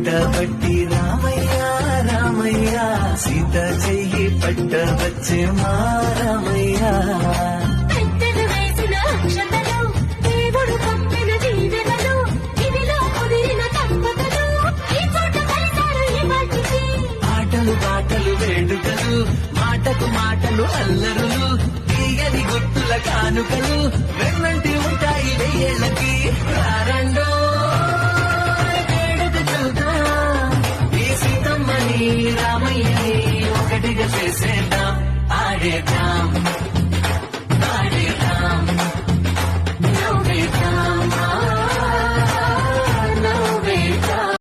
పట్టబట్టి రామయ్య రామయ్య సీత చెయ్యి పట్టవచ్చే మా రామయ్య. పెద్దలు వేసిన అక్షతలు, దేవుడు పంపిన దీవెనలు, ఇవిలో కుదిరిన దంపతులు ఈ చోట కలిశారు ఈ మట్టికి. ఆటలు పాటలు వేడుకలు, మాటకు మాటలు అల్లరులు, తీయని గుర్తుల కానుకలు వెన్నంటి ఉంటాయి వెయ్యేళ్ళకి. రారండో వేడుక చూద్దాం, ఈ సీతమ్మని రామయ్యని ఒకటిగా చేసేద్దాం, ఆడేద్దాం.